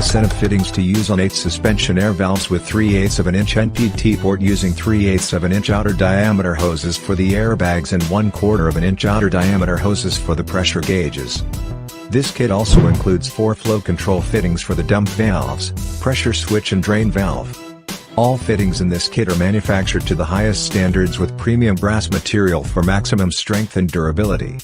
A set of fittings to use on 8 suspension air valves with 3/8 of an inch NPT port using 3/8 of an inch outer diameter hoses for the airbags and 1/4 of an inch outer diameter hoses for the pressure gauges. This kit also includes 4 flow control fittings for the dump valves, pressure switch and drain valve. All fittings in this kit are manufactured to the highest standards with premium brass material for maximum strength and durability.